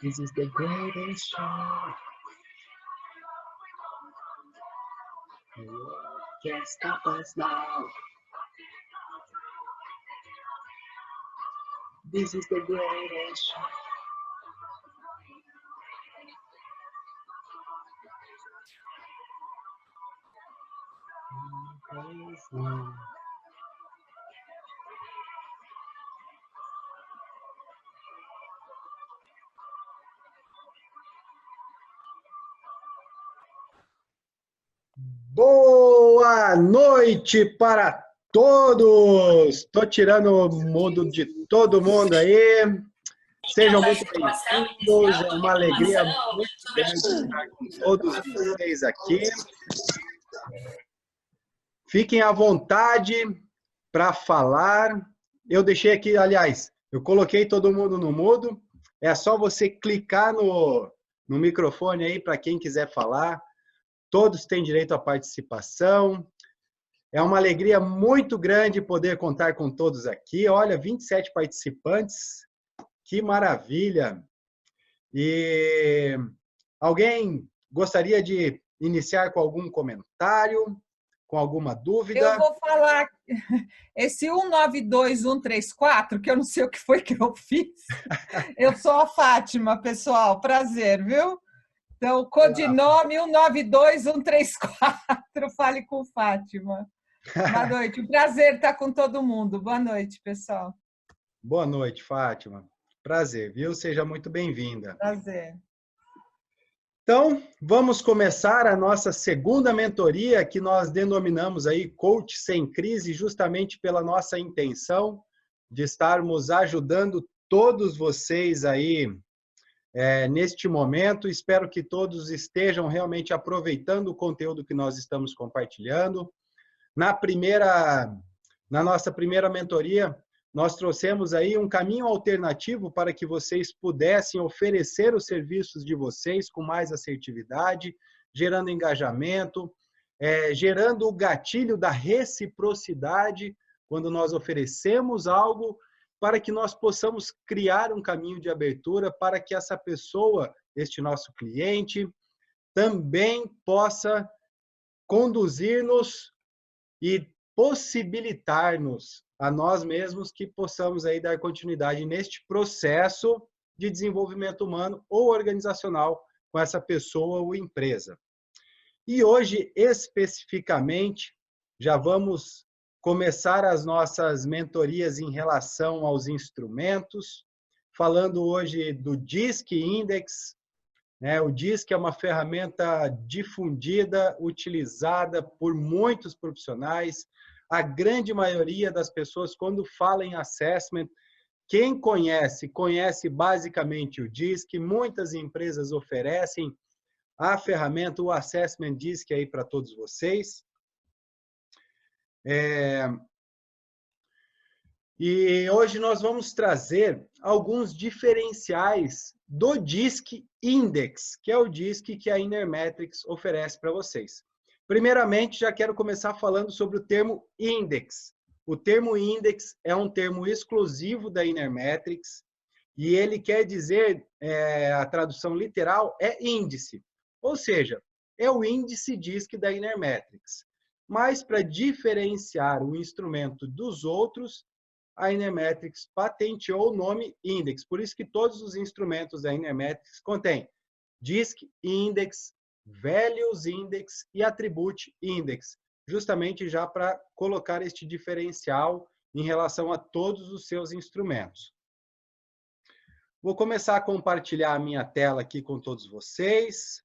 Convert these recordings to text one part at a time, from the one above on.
This is the greatest show. Can't stop us now. This is the greatest show. Boa noite para todos! Estou tirando o mudo de todo mundo aí. Sejam muito bem-vindos. É uma alegria muito grande estar com todos vocês aqui. Fiquem à vontade para falar. Eu deixei aqui, aliás, eu coloquei todo mundo no mudo. É só você clicar no microfone aí para quem quiser falar. Todos têm direito à participação. É uma alegria muito grande poder contar com todos aqui. Olha, 27 participantes. Que maravilha! E alguém gostaria de iniciar com algum comentário, com alguma dúvida? Eu vou falar esse 192134, que eu não sei o que foi que eu fiz. Eu sou a Fátima, pessoal. Prazer, viu? Então, codinome 192134. Fale com Fátima. Boa noite. Um prazer estar com todo mundo. Boa noite, pessoal. Boa noite, Fátima. Prazer, viu? Seja muito bem-vinda. Prazer. Então, vamos começar a nossa segunda mentoria, que nós denominamos aí Coach Sem Crise, justamente pela nossa intenção de estarmos ajudando todos vocês aí neste momento. Espero que todos estejam realmente aproveitando o conteúdo que nós estamos compartilhando. Na nossa primeira mentoria, nós trouxemos aí um caminho alternativo para que vocês pudessem oferecer os serviços de vocês com mais assertividade, gerando engajamento, gerando o gatilho da reciprocidade, quando nós oferecemos algo, para que nós possamos criar um caminho de abertura para que essa pessoa, este nosso cliente, também possa conduzir-nos e possibilitar-nos a nós mesmos que possamos aí dar continuidade neste processo de desenvolvimento humano ou organizacional com essa pessoa ou empresa. E hoje, especificamente, já vamos começar as nossas mentorias em relação aos instrumentos, falando hoje do DISC Index. O DISC é uma ferramenta difundida, utilizada por muitos profissionais. A grande maioria das pessoas, quando fala em assessment, quem conhece basicamente o DISC. Muitas empresas oferecem a ferramenta, o Assessment DISC aí para todos vocês. E hoje nós vamos trazer alguns diferenciais do DISC Index, que é o DISC que a Inermetrics oferece para vocês. Primeiramente, já quero começar falando sobre o termo Index. O termo Index é um termo exclusivo da Inermetrics e ele quer dizer, a tradução literal, é índice. Ou seja, é o índice DISC da Inermetrics. Mas para diferenciar o instrumento dos outros, a Inermetrics patenteou o nome Index. Por isso que todos os instrumentos da Inermetrics contêm DISC Index, Values Index e Attribute Index, justamente já para colocar este diferencial em relação a todos os seus instrumentos. Vou começar a compartilhar a minha tela aqui com todos vocês.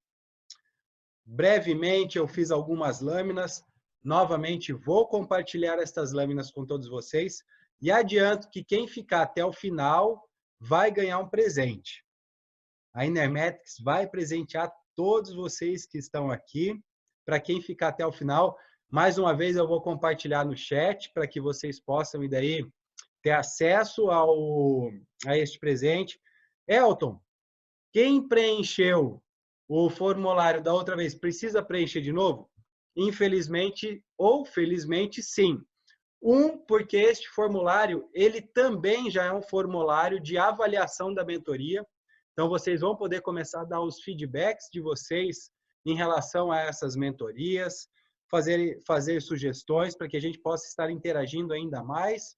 Brevemente, eu fiz algumas lâminas. Novamente, vou compartilhar estas lâminas com todos vocês. E adianto que quem ficar até o final vai ganhar um presente. A Inermetrics vai presentear todos vocês que estão aqui. Para quem ficar até o final, mais uma vez eu vou compartilhar no chat para que vocês possam e daí ter acesso a este presente. Elton, quem preencheu o formulário da outra vez precisa preencher de novo? Infelizmente ou felizmente, sim. Porque este formulário, ele também já é um formulário de avaliação da mentoria, Então, vocês vão poder começar a dar os feedbacks de vocês em relação a essas mentorias, fazer sugestões para que a gente possa estar interagindo ainda mais.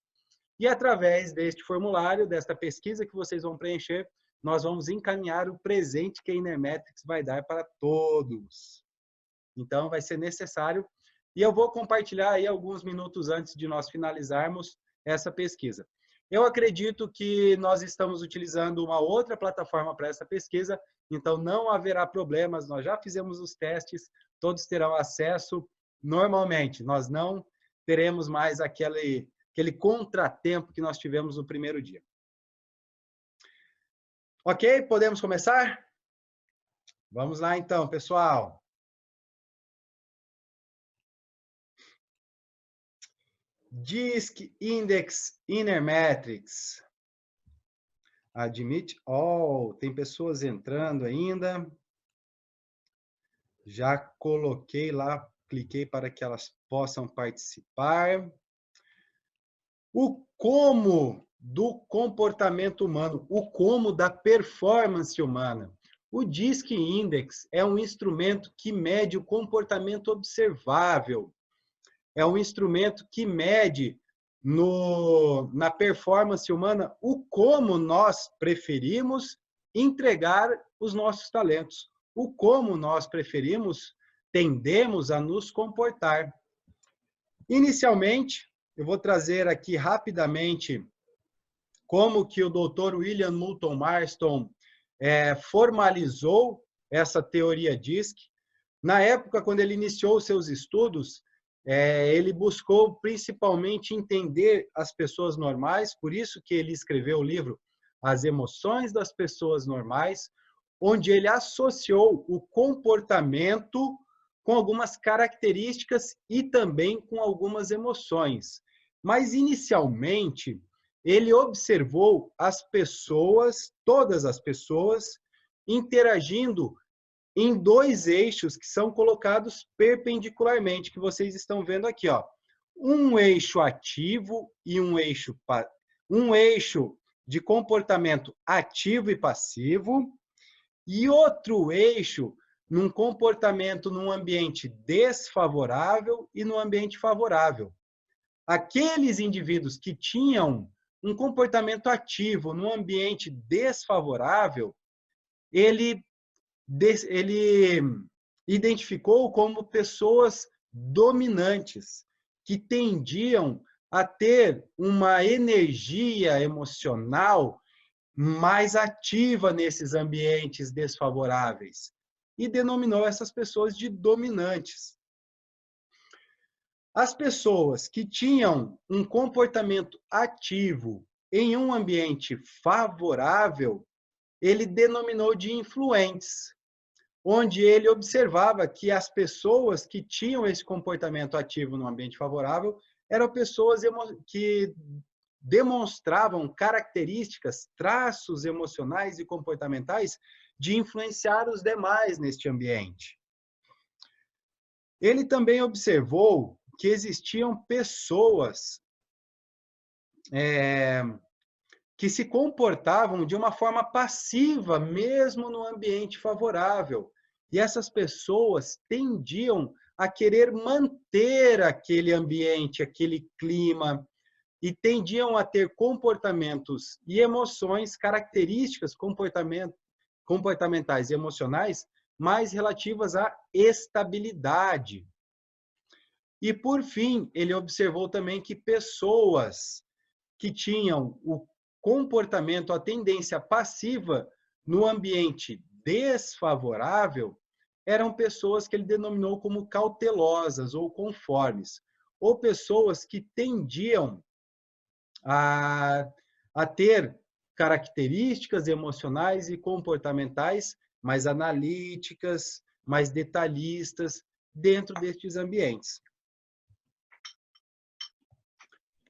E através deste formulário, desta pesquisa que vocês vão preencher, nós vamos encaminhar o presente que a Inermetrics vai dar para todos. Então, vai ser necessário. E eu vou compartilhar aí alguns minutos antes de nós finalizarmos essa pesquisa. Eu acredito que nós estamos utilizando uma outra plataforma para essa pesquisa, então não haverá problemas, nós já fizemos os testes, todos terão acesso normalmente. Nós não teremos mais aquele contratempo que nós tivemos no primeiro dia. Ok? Podemos começar? Vamos lá então, pessoal. DISC Index Inermetrics. Admit all. Tem pessoas entrando ainda. Já coloquei lá, cliquei para que elas possam participar. O como do comportamento humano, o como da performance humana. O DISC Index é um instrumento que mede o comportamento observável. É um instrumento que mede na performance humana o como nós preferimos entregar os nossos talentos, o como nós tendemos a nos comportar. Inicialmente, eu vou trazer aqui rapidamente como que o Dr. William Moulton Marston formalizou essa teoria DISC. Na época, quando ele iniciou seus estudos, ele buscou principalmente entender as pessoas normais, por isso que ele escreveu o livro As Emoções das Pessoas Normais, onde ele associou o comportamento com algumas características e também com algumas emoções. Mas, inicialmente, ele observou as pessoas, todas as pessoas, interagindo em dois eixos que são colocados perpendicularmente, que vocês estão vendo aqui, ó. Um eixo ativo e um eixo de comportamento ativo e passivo, e outro eixo num comportamento num ambiente desfavorável e no ambiente favorável. Aqueles indivíduos que tinham um comportamento ativo num ambiente desfavorável, ele identificou como pessoas dominantes, que tendiam a ter uma energia emocional mais ativa nesses ambientes desfavoráveis, e denominou essas pessoas de dominantes. As pessoas que tinham um comportamento ativo em um ambiente favorável, ele denominou de influentes, onde ele observava que as pessoas que tinham esse comportamento ativo no ambiente favorável eram pessoas que demonstravam características, traços emocionais e comportamentais de influenciar os demais neste ambiente. Ele também observou que existiam pessoas que se comportavam de uma forma passiva, mesmo no ambiente favorável. E essas pessoas tendiam a querer manter aquele ambiente, aquele clima, e tendiam a ter comportamentos e emoções, características comportamentais e emocionais mais relativas à estabilidade. E, por fim, ele observou também que pessoas que tinham o comportamento, a tendência passiva no ambiente desfavorável, eram pessoas que ele denominou como cautelosas ou conformes, ou pessoas que tendiam a ter características emocionais e comportamentais mais analíticas, mais detalhistas dentro destes ambientes.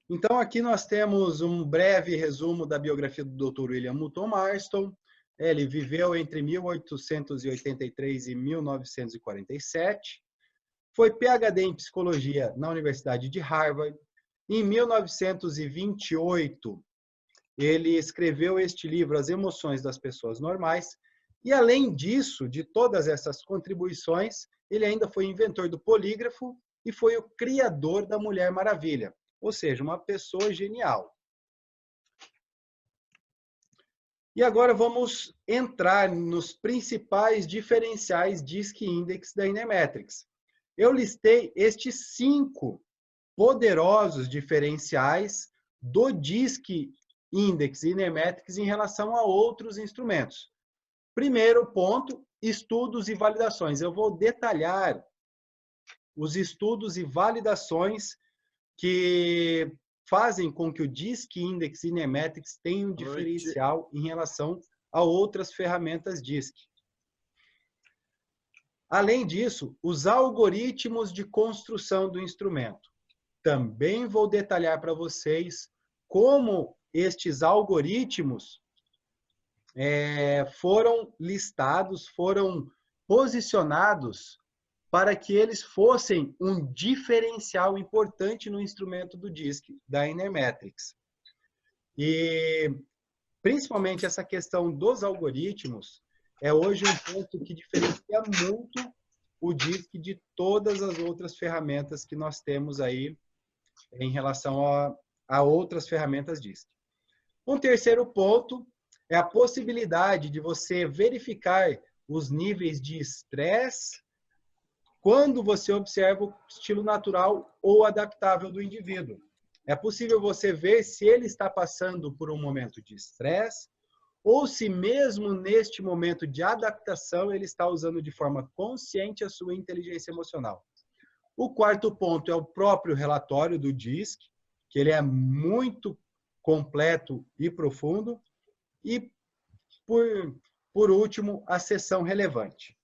Então, aqui nós temos um breve resumo da biografia do Dr. William Moulton Marston. Ele viveu entre 1883 e 1947. Foi PhD em Psicologia na Universidade de Harvard. Em 1928, ele escreveu este livro, As Emoções das Pessoas Normais, e além disso, de todas essas contribuições, ele ainda foi inventor do polígrafo e foi o criador da Mulher Maravilha, ou seja, uma pessoa genial. E agora vamos entrar nos principais diferenciais DISC Index da Inermetrics. Eu listei estes 5 poderosos diferenciais do DISC Index e Inermetrics em relação a outros instrumentos. Primeiro ponto, estudos e validações. Eu vou detalhar os estudos e validações que fazem com que o DISC Index e Inermetrics tenham um diferencial em relação a outras ferramentas DISC. Além disso, os algoritmos de construção do instrumento. Também vou detalhar para vocês como estes algoritmos foram listados, foram posicionados para que eles fossem um diferencial importante no instrumento do DISC, da Inermetrics. E, principalmente, essa questão dos algoritmos é hoje um ponto que diferencia muito o DISC de todas as outras ferramentas que nós temos aí em relação a outras ferramentas DISC. Um terceiro ponto é a possibilidade de você verificar os níveis de estresse quando você observa o estilo natural ou adaptável do indivíduo. É possível você ver se ele está passando por um momento de estresse ou se mesmo neste momento de adaptação ele está usando de forma consciente a sua inteligência emocional. O quarto ponto é o próprio relatório do DISC, que ele é muito completo e profundo. E, por último, a seção relevante.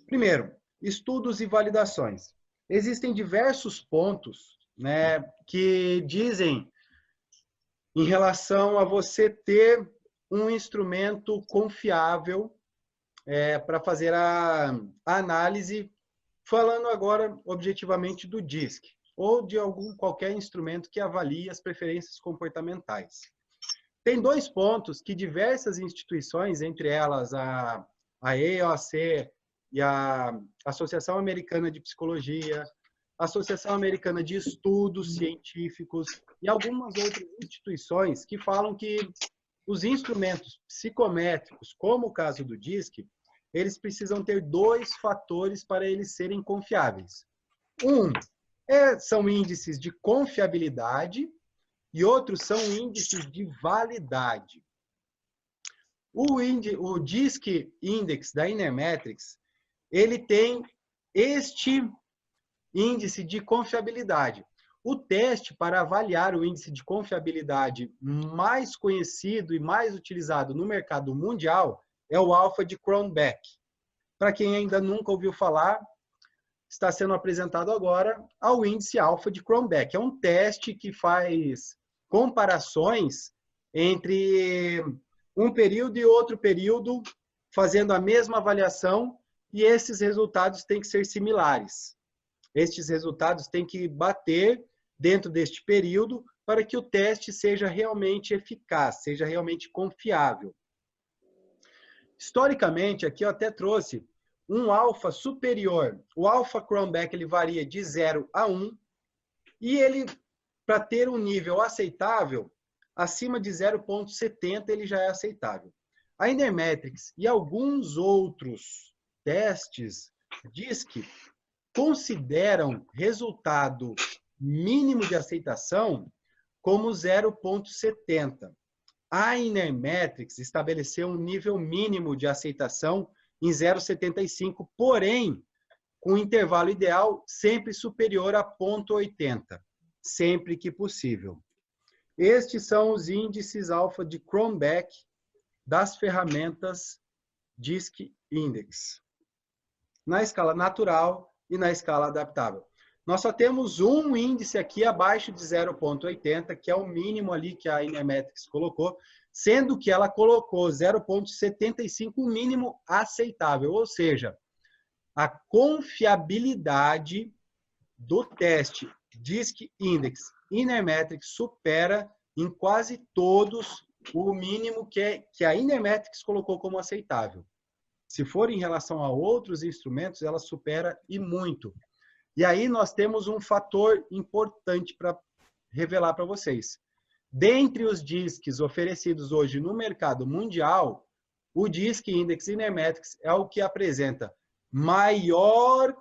Primeiro, estudos e validações. Existem diversos pontos, né, que dizem em relação a você ter um instrumento confiável para fazer a análise, falando agora objetivamente do DISC, ou de qualquer instrumento que avalie as preferências comportamentais. Tem 2 pontos que diversas instituições, entre elas a EOC e a Associação Americana de Psicologia, a Associação Americana de Estudos Científicos e algumas outras instituições que falam que os instrumentos psicométricos, como o caso do DISC, eles precisam ter 2 fatores para eles serem confiáveis. São índices de confiabilidade e outros são índices de validade. O DISC Index da Inermetrics, ele tem este índice de confiabilidade. O teste para avaliar o índice de confiabilidade mais conhecido e mais utilizado no mercado mundial é o Alpha de Cronbach. Para quem ainda nunca ouviu falar, está sendo apresentado agora ao índice Alpha de Cronbach. É um teste que faz comparações entre um período e outro período, fazendo a mesma avaliação, e esses resultados têm que ser similares. Estes resultados têm que bater dentro deste período para que o teste seja realmente eficaz, seja realmente confiável. Historicamente, aqui eu até trouxe um alfa superior. O alfa Cronbach ele varia de 0 a 1 e ele, para ter um nível aceitável, acima de 0,70 ele já é aceitável. A Inermetrics e alguns outros testes DISC consideram resultado mínimo de aceitação como 0,70. A Inermetrics estabeleceu um nível mínimo de aceitação em 0,75, porém, com um intervalo ideal sempre superior a 0,80, sempre que possível. Estes são os índices alfa de Cronbach das ferramentas DISC Index, na escala natural e na escala adaptável. Nós só temos um índice aqui abaixo de 0,80, que é o mínimo ali que a Inermetrics colocou, sendo que ela colocou 0,75, o mínimo aceitável, ou seja, a confiabilidade do teste DISC Index Inermetrics supera em quase todos o mínimo que a Inermetrics colocou como aceitável. Se for em relação a outros instrumentos, ela supera e muito. E aí nós temos um fator importante para revelar para vocês. Dentre os DISCs oferecidos hoje no mercado mundial, o DISC Index Inermetrics é o que apresenta maior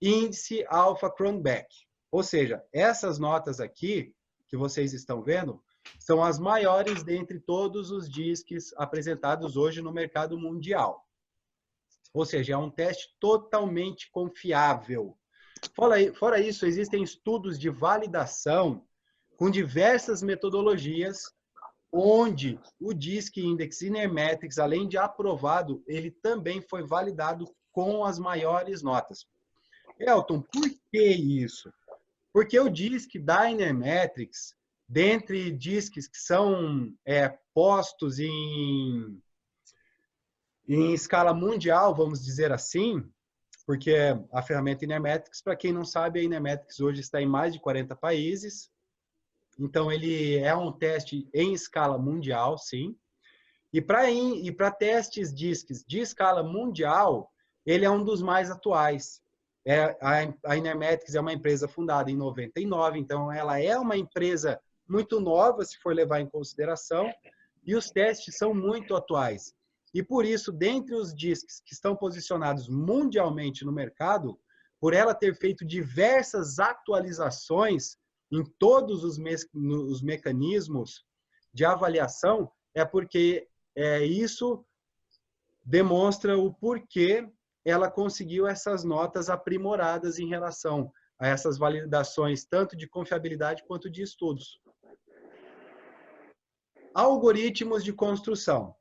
índice alfa Cronbach. Ou seja, essas notas aqui, que vocês estão vendo, são as maiores dentre todos os DISCs apresentados hoje no mercado mundial. Ou seja, é um teste totalmente confiável. Fora isso, existem estudos de validação com diversas metodologias, onde o DISC Index Inermetrics, além de aprovado, ele também foi validado com as maiores notas. Elton, por que isso? Porque o DISC da Inermetrics, dentre DISCs que são postos em escala mundial, vamos dizer assim, porque a ferramenta Inermetrics, para quem não sabe, a Inermetrics hoje está em mais de 40 países. Então, ele é um teste em escala mundial, sim. E para testes DISCs de escala mundial, ele é um dos mais atuais. A Inermetrics é uma empresa fundada em 99, então ela é uma empresa muito nova, se for levar em consideração, e os testes são muito atuais. E por isso, dentre os DISCs que estão posicionados mundialmente no mercado, por ela ter feito diversas atualizações em todos os mecanismos de avaliação, é porque isso demonstra o porquê ela conseguiu essas notas aprimoradas em relação a essas validações, tanto de confiabilidade quanto de estudos. Algoritmos de construção.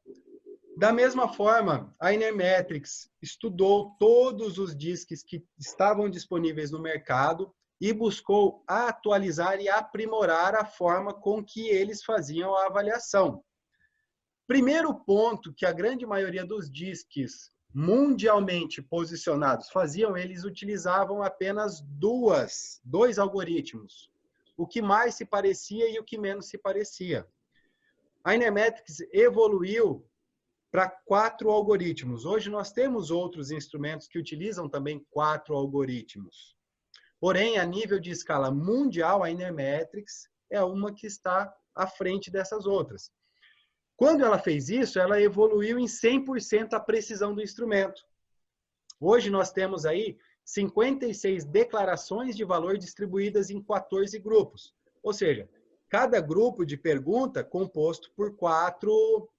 Da mesma forma, a Inermetrics estudou todos os DISCs que estavam disponíveis no mercado e buscou atualizar e aprimorar a forma com que eles faziam a avaliação. Primeiro ponto que a grande maioria dos DISCs mundialmente posicionados faziam, eles utilizavam apenas dois algoritmos, o que mais se parecia e o que menos se parecia. A Inermetrics evoluiu para 4 algoritmos. Hoje nós temos outros instrumentos que utilizam também 4 algoritmos. Porém, a nível de escala mundial, a Inermetrics é uma que está à frente dessas outras. Quando ela fez isso, ela evoluiu em 100% a precisão do instrumento. Hoje nós temos aí 56 declarações de valor distribuídas em 14 grupos. Ou seja, cada grupo de pergunta composto por quatro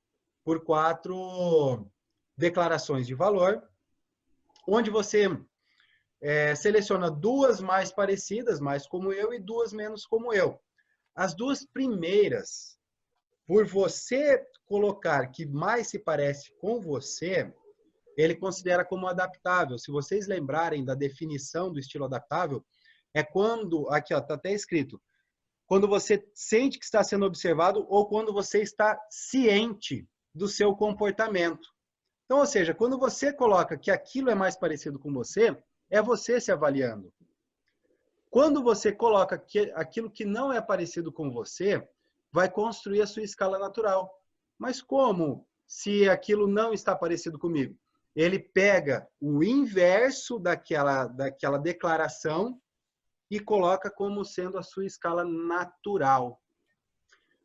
declarações de valor, onde você seleciona 2 mais parecidas, mais como eu, e 2 menos como eu. As 2 primeiras, por você colocar que mais se parece com você, ele considera como adaptável. Se vocês lembrarem da definição do estilo adaptável, é quando, aqui ó, está até escrito, quando você sente que está sendo observado ou quando você está ciente do seu comportamento. Então, ou seja, quando você coloca que aquilo é mais parecido com você, é você se avaliando. Quando você coloca que aquilo que não é parecido com você, vai construir a sua escala natural. Mas como se aquilo não está parecido comigo? Ele pega o inverso daquela declaração e coloca como sendo a sua escala natural.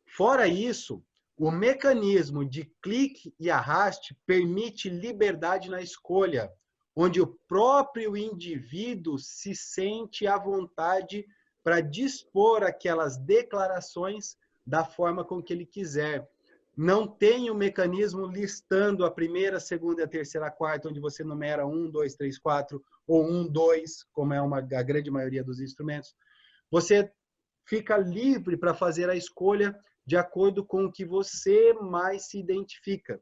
Fora isso, o mecanismo de clique e arraste permite liberdade na escolha, onde o próprio indivíduo se sente à vontade para dispor aquelas declarações da forma com que ele quiser. Não tem o mecanismo listando a primeira, a segunda, a terceira, a quarta, onde você numera 1, 2, 3, 4, ou 1, 2, como é a grande maioria dos instrumentos. Você fica livre para fazer a escolha de acordo com o que você mais se identifica.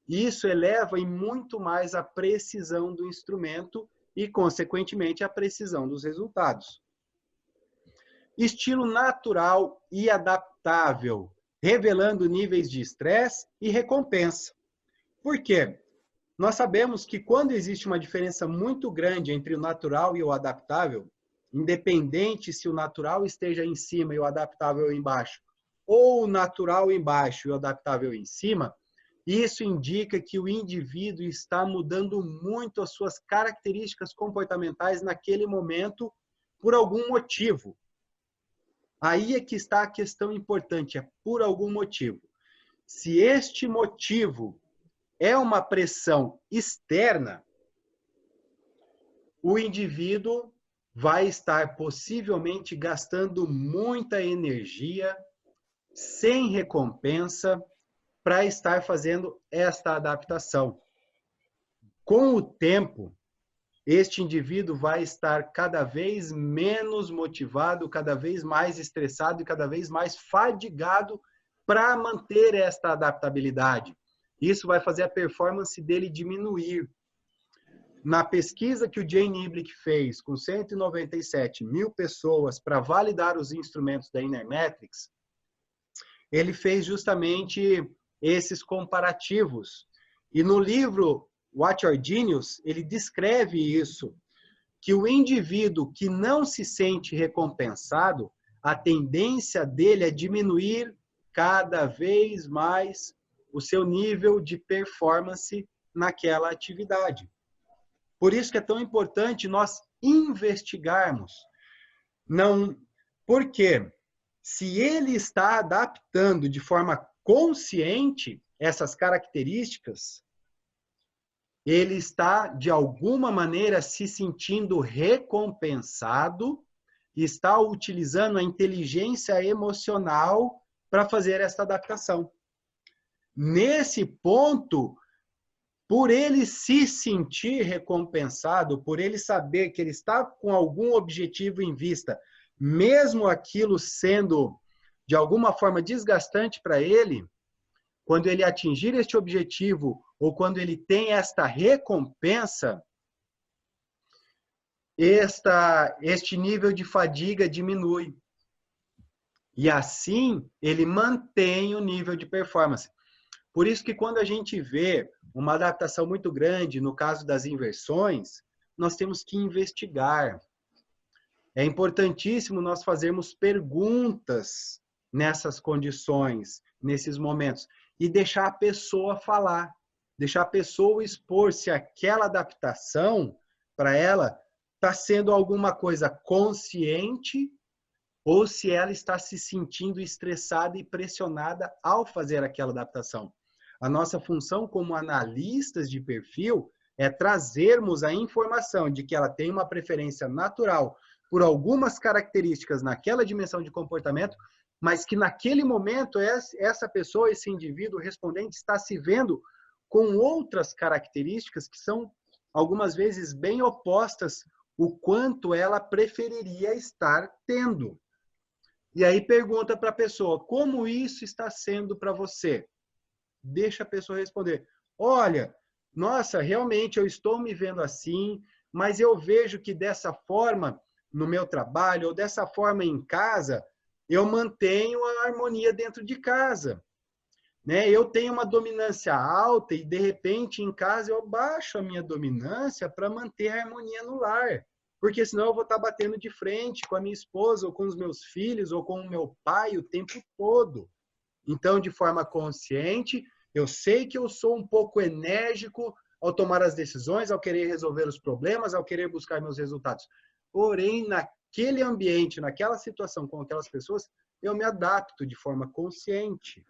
Isso eleva em muito mais a precisão do instrumento e, consequentemente, a precisão dos resultados. Estilo natural e adaptável, revelando níveis de estresse e recompensa. Por quê? Nós sabemos que quando existe uma diferença muito grande entre o natural e o adaptável, independente se o natural esteja em cima e o adaptável embaixo, ou o natural embaixo e o adaptável em cima, isso indica que o indivíduo está mudando muito as suas características comportamentais naquele momento por algum motivo. Aí é que está a questão importante, é por algum motivo. Se este motivo é uma pressão externa, o indivíduo vai estar possivelmente gastando muita energia sem recompensa para estar fazendo esta adaptação. Com o tempo, este indivíduo vai estar cada vez menos motivado, cada vez mais estressado e cada vez mais fadigado para manter esta adaptabilidade. Isso vai fazer a performance dele diminuir. Na pesquisa que o Jane Iblick fez com 197 mil pessoas para validar os instrumentos da Inermetrics, ele fez justamente esses comparativos. E no livro What Your Genius, ele descreve isso, que o indivíduo que não se sente recompensado, a tendência dele é diminuir cada vez mais o seu nível de performance naquela atividade. Por isso que é tão importante nós investigarmos. Não, porque se ele está adaptando de forma consciente essas características, ele está, de alguma maneira, se sentindo recompensado e está utilizando a inteligência emocional para fazer essa adaptação. Nesse ponto, por ele se sentir recompensado, por ele saber que ele está com algum objetivo em vista, mesmo aquilo sendo de alguma forma desgastante para ele, quando ele atingir este objetivo ou quando ele tem esta recompensa, este nível de fadiga diminui. E assim ele mantém o nível de performance. Por isso que quando a gente vê uma adaptação muito grande, no caso das inversões, nós temos que investigar. É importantíssimo nós fazermos perguntas nessas condições, nesses momentos, e deixar a pessoa falar, deixar a pessoa expor se aquela adaptação, para ela, está sendo alguma coisa consciente ou se ela está se sentindo estressada e pressionada ao fazer aquela adaptação. A nossa função como analistas de perfil é trazermos a informação de que ela tem uma preferência natural por algumas características naquela dimensão de comportamento, mas que naquele momento essa pessoa, esse indivíduo respondente está se vendo com outras características que são algumas vezes bem opostas o quanto ela preferiria estar tendo. E aí pergunta para a pessoa, como isso está sendo para você? Deixa a pessoa responder. Olha, nossa, realmente eu estou me vendo assim, mas eu vejo que dessa forma, no meu trabalho, ou dessa forma em casa, eu mantenho a harmonia dentro de casa. Né? Eu tenho uma dominância alta e, de repente, em casa eu baixo a minha dominância para manter a harmonia no lar. Porque senão eu vou estar batendo de frente com a minha esposa, ou com os meus filhos, ou com o meu pai o tempo todo. Então, de forma consciente, eu sei que eu sou um pouco enérgico ao tomar as decisões, ao querer resolver os problemas, ao querer buscar meus resultados. Porém, naquele ambiente, naquela situação com aquelas pessoas, eu me adapto de forma consciente.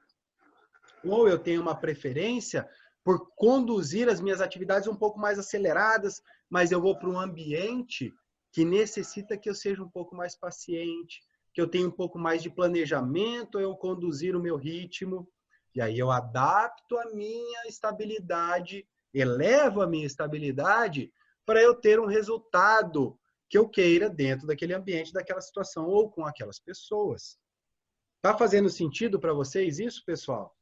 Ou eu tenho uma preferência por conduzir as minhas atividades um pouco mais aceleradas, mas eu vou para um ambiente que necessita que eu seja um pouco mais paciente, que eu tenha um pouco mais de planejamento, eu conduzir o meu ritmo, e aí eu adapto a minha estabilidade, elevo a minha estabilidade para eu ter um resultado que eu queira dentro daquele ambiente, daquela situação ou com aquelas pessoas. Tá fazendo sentido para vocês isso, pessoal?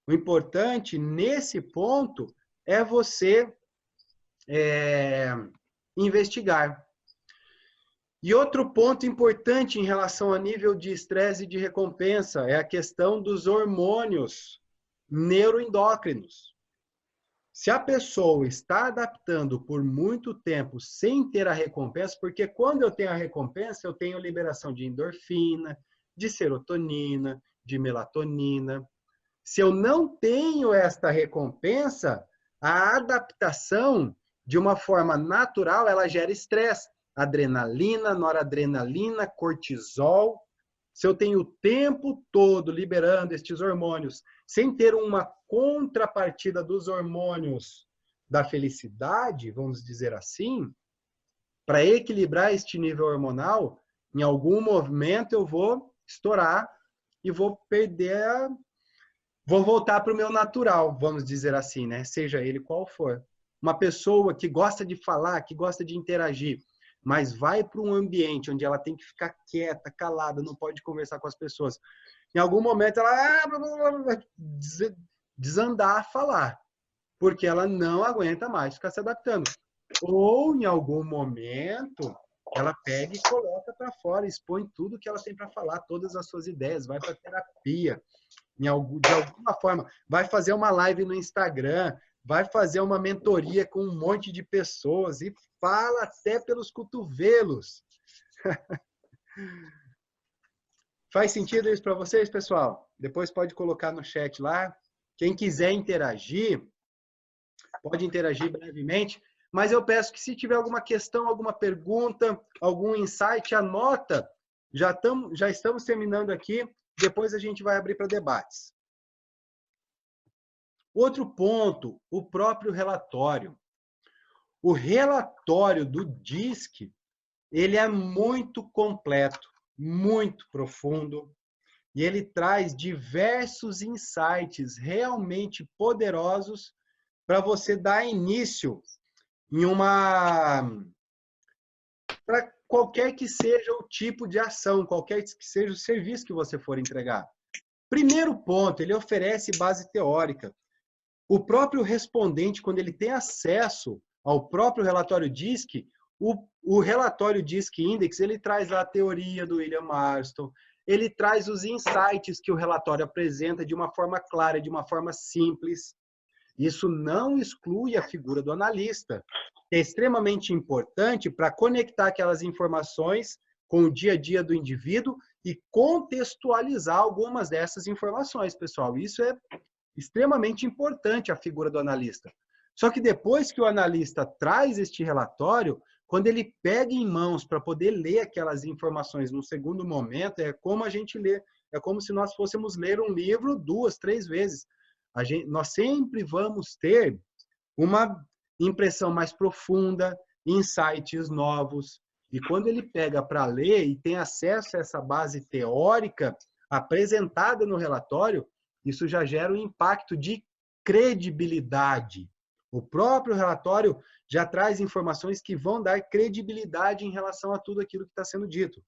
O importante nesse ponto é você investigar. E outro ponto importante em relação a nível de estresse e de recompensa é a questão dos hormônios neuroendócrinos. Se a pessoa está adaptando por muito tempo sem ter a recompensa, porque quando eu tenho a recompensa, eu tenho liberação de endorfina, de serotonina, de melatonina. Se eu não tenho esta recompensa, a adaptação, de uma forma natural, ela gera estresse. Adrenalina, noradrenalina, cortisol. Se eu tenho o tempo todo liberando estes hormônios, sem ter uma contrapartida dos hormônios da felicidade, vamos dizer assim, para equilibrar este nível hormonal, em algum momento eu vou estourar e vou perder, vou voltar para o meu natural, vamos dizer assim, né? Seja ele qual for. Uma pessoa que gosta de falar, que gosta de interagir, mas vai para um ambiente onde ela tem que ficar quieta, calada, não pode conversar com as pessoas. Em algum momento ela vai desandar a falar, porque ela não aguenta mais ficar se adaptando. Ou em algum momento ela pega e coloca para fora, expõe tudo que ela tem para falar, todas as suas ideias, vai para terapia, de alguma forma, vai fazer uma live no Instagram, vai fazer uma mentoria com um monte de pessoas e fala até pelos cotovelos. Faz sentido isso para vocês, pessoal? Depois pode colocar no chat lá. Quem quiser interagir, pode interagir brevemente, mas eu peço que se tiver alguma questão, alguma pergunta, algum insight, anota. Já estamos terminando aqui, depois a gente vai abrir para debates. Outro ponto, o próprio relatório. O relatório do DISC, ele é muito completo, muito profundo, e ele traz diversos insights realmente poderosos para você dar início em para qualquer que seja o tipo de ação, qualquer que seja o serviço que você for entregar. Primeiro ponto, ele oferece base teórica. O próprio respondente, quando ele tem acesso ao próprio relatório DISC, o relatório DISC Index, ele traz a teoria do William Marston, ele traz os insights que o relatório apresenta de uma forma clara, de uma forma simples. Isso não exclui a figura do analista, que é extremamente importante para conectar aquelas informações com o dia a dia do indivíduo e contextualizar algumas dessas informações, pessoal. Isso é extremamente importante, a figura do analista. Só que depois que o analista traz este relatório, quando ele pega em mãos para poder ler aquelas informações no segundo momento, é como a gente lê, é como se nós fôssemos ler um livro 2, 3 vezes. Nós sempre vamos ter uma impressão mais profunda, insights novos. E quando ele pega para ler e tem acesso a essa base teórica apresentada no relatório, isso já gera um impacto de credibilidade. O próprio relatório já traz informações que vão dar credibilidade em relação a tudo aquilo que está sendo dito.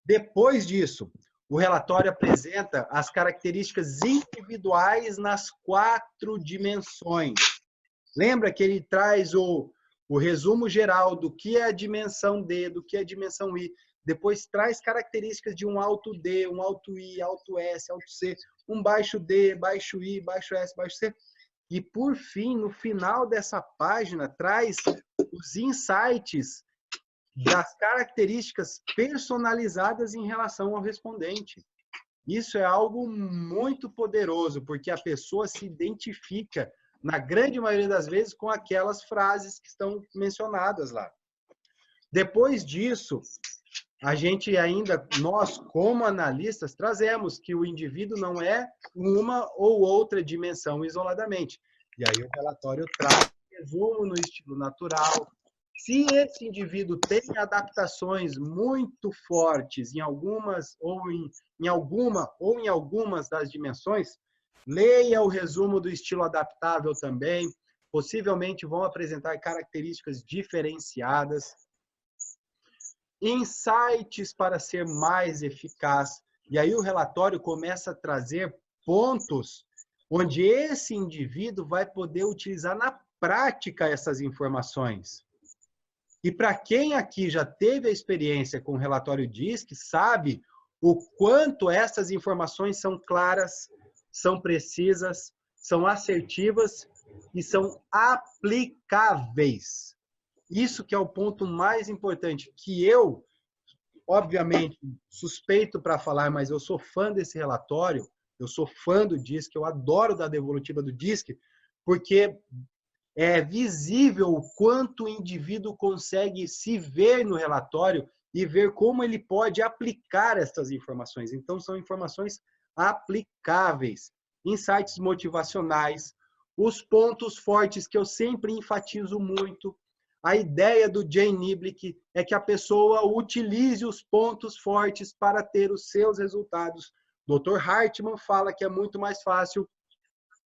Depois disso, o relatório apresenta as características individuais nas 4 dimensões. Lembra que ele traz o resumo geral do que é a dimensão D, do que é a dimensão I. Depois traz características de um alto D, um alto I, alto S, alto C, um baixo D, baixo I, baixo S, baixo C. E, por fim, no final dessa página, traz os insights das características personalizadas em relação ao respondente. Isso é algo muito poderoso, porque a pessoa se identifica, na grande maioria das vezes, com aquelas frases que estão mencionadas lá. Depois disso, a gente ainda, nós como analistas, trazemos que o indivíduo não é uma ou outra dimensão isoladamente. E aí o relatório traz resumo no estilo natural. Se esse indivíduo tem adaptações muito fortes em algumas ou em algumas das dimensões, leia o resumo do estilo adaptável também. Possivelmente vão apresentar características diferenciadas. Insights para ser mais eficaz. E aí o relatório começa a trazer pontos onde esse indivíduo vai poder utilizar na prática essas informações. E para quem aqui já teve a experiência com o relatório DISC, sabe o quanto essas informações são claras, são precisas, são assertivas e são aplicáveis. Isso que é o ponto mais importante, que eu obviamente, suspeito para falar, mas eu sou fã desse relatório, eu sou fã do DISC, eu adoro da devolutiva do DISC, porque é visível o quanto o indivíduo consegue se ver no relatório e ver como ele pode aplicar essas informações. Então, são informações aplicáveis, insights motivacionais, os pontos fortes que eu sempre enfatizo muito. A ideia do Jay Niblick é que a pessoa utilize os pontos fortes para ter os seus resultados. Dr. Hartman fala que é muito mais fácil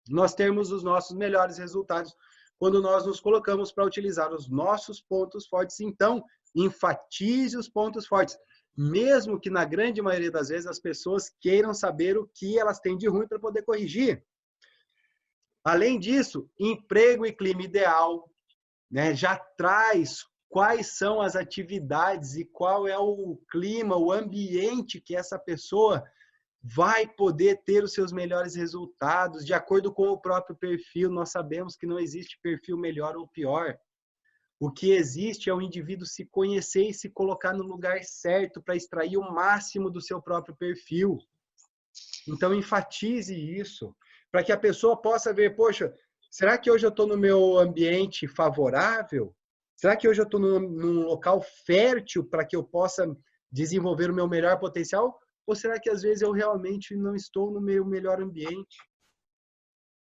nós termos os nossos melhores resultados quando nós nos colocamos para utilizar os nossos pontos fortes. Então, enfatize os pontos fortes, mesmo que na grande maioria das vezes as pessoas queiram saber o que elas têm de ruim para poder corrigir. Além disso, emprego e clima ideal, né, já traz quais são as atividades e qual é o clima, o ambiente que essa pessoa vai poder ter os seus melhores resultados de acordo com o próprio perfil. Nós sabemos que não existe perfil melhor ou pior. O que existe é o indivíduo se conhecer e se colocar no lugar certo para extrair o máximo do seu próprio perfil. Então, enfatize isso, para que a pessoa possa ver, poxa, será que hoje eu estou no meu ambiente favorável? Será que hoje eu estou num local fértil para que eu possa desenvolver o meu melhor potencial? Ou será que às vezes eu realmente não estou no meu melhor ambiente?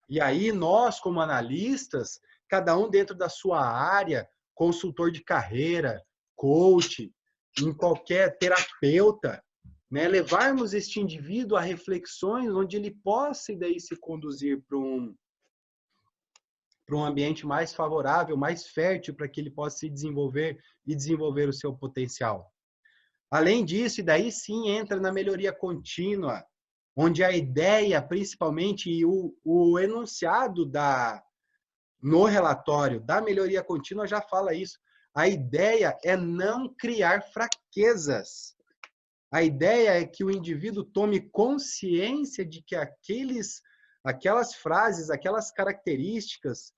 E aí nós, como analistas, cada um dentro da sua área, consultor de carreira, coach, em qualquer terapeuta, né, levarmos este indivíduo a reflexões onde ele possa daí se conduzir para um ambiente mais favorável, mais fértil, para que ele possa se desenvolver e desenvolver o seu potencial. Além disso, e daí sim entra na melhoria contínua, onde a ideia, principalmente, e o enunciado no relatório da melhoria contínua já fala isso. A ideia é não criar fraquezas. A ideia é que o indivíduo tome consciência de que aquelas frases, aquelas características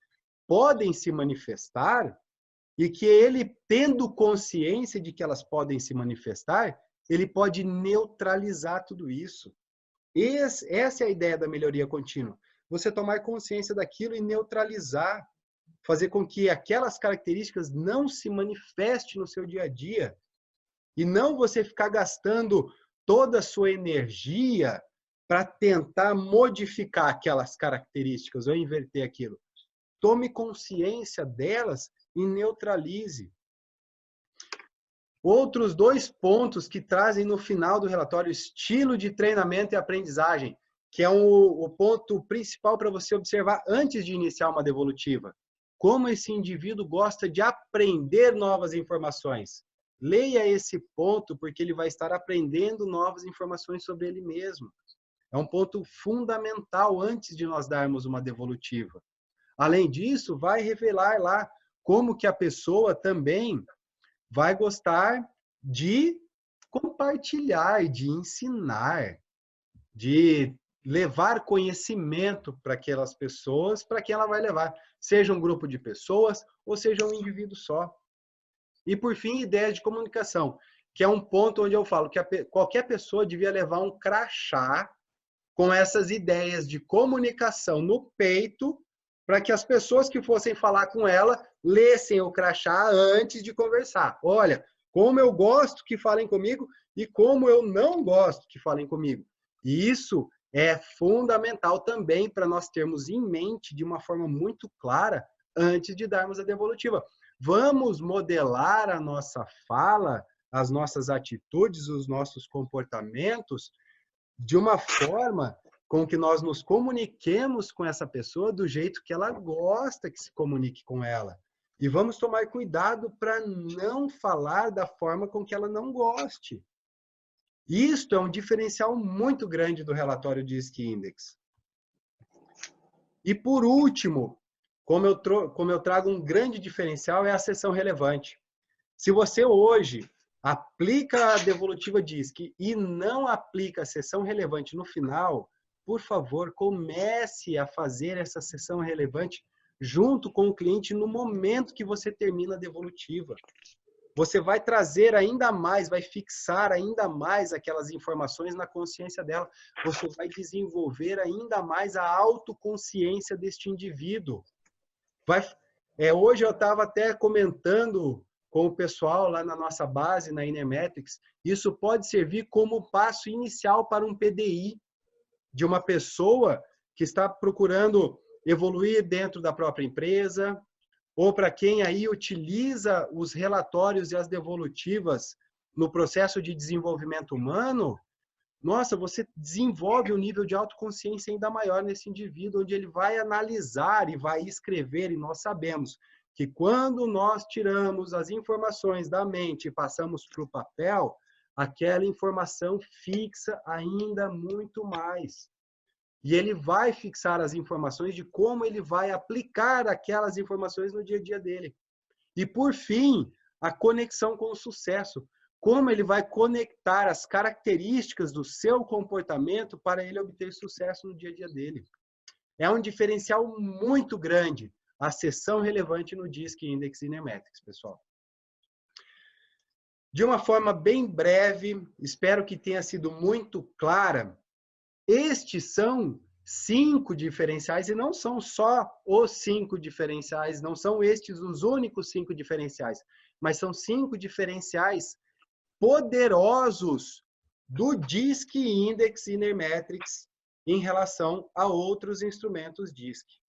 podem se manifestar e que ele, tendo consciência de que elas podem se manifestar, ele pode neutralizar tudo isso. Essa é a ideia da melhoria contínua. Você tomar consciência daquilo e neutralizar, fazer com que aquelas características não se manifestem no seu dia a dia. E não você ficar gastando toda a sua energia para tentar modificar aquelas características ou inverter aquilo. Tome consciência delas e neutralize. Outros 2 pontos que trazem no final do relatório, estilo de treinamento e aprendizagem, que é o ponto principal para você observar antes de iniciar uma devolutiva. Como esse indivíduo gosta de aprender novas informações. Leia esse ponto, porque ele vai estar aprendendo novas informações sobre ele mesmo. É um ponto fundamental antes de nós darmos uma devolutiva. Além disso, vai revelar lá como que a pessoa também vai gostar de compartilhar, de ensinar, de levar conhecimento para aquelas pessoas, para quem ela vai levar, seja um grupo de pessoas ou seja um indivíduo só. E, por fim, ideia de comunicação, que é um ponto onde eu falo que qualquer pessoa devia levar um crachá com essas ideias de comunicação no peito, para que as pessoas que fossem falar com ela lessem o crachá antes de conversar. Olha, como eu gosto que falem comigo e como eu não gosto que falem comigo. E isso é fundamental também para nós termos em mente de uma forma muito clara antes de darmos a devolutiva. Vamos modelar a nossa fala, as nossas atitudes, os nossos comportamentos de uma forma com que nós nos comuniquemos com essa pessoa do jeito que ela gosta que se comunique com ela. E vamos tomar cuidado para não falar da forma com que ela não goste. Isto é um diferencial muito grande do relatório DISC Index. E por último, como eu trago um grande diferencial, é a sessão relevante. Se você hoje aplica a devolutiva DISC e não aplica a sessão relevante no final, por favor, comece a fazer essa sessão relevante junto com o cliente no momento que você termina a devolutiva. você vai trazer ainda mais, vai fixar ainda mais aquelas informações na consciência dela. Você vai desenvolver ainda mais a autoconsciência deste indivíduo. Hoje eu estava até comentando com o pessoal lá na nossa base, na Inermetrics, isso pode servir como passo inicial para um PDI de uma pessoa que está procurando evoluir dentro da própria empresa, ou para quem aí utiliza os relatórios e as devolutivas no processo de desenvolvimento humano. Nossa, você desenvolve um nível de autoconsciência ainda maior nesse indivíduo, onde ele vai analisar e vai escrever, e nós sabemos que quando nós tiramos as informações da mente e passamos para o papel, aquela informação fixa ainda muito mais. E ele vai fixar as informações de como ele vai aplicar aquelas informações no dia a dia dele. E, por fim, a conexão com o sucesso. Como ele vai conectar as características do seu comportamento para ele obter sucesso no dia a dia dele. É um diferencial muito grande a seção relevante no DISC Index Inermetrics, pessoal. De uma forma bem breve, espero que tenha sido muito clara, estes são 5 diferenciais, e não são só os 5 diferenciais, não são estes os únicos 5 diferenciais, mas são 5 diferenciais poderosos do DISC Index Inermetrics em relação a outros instrumentos DISC.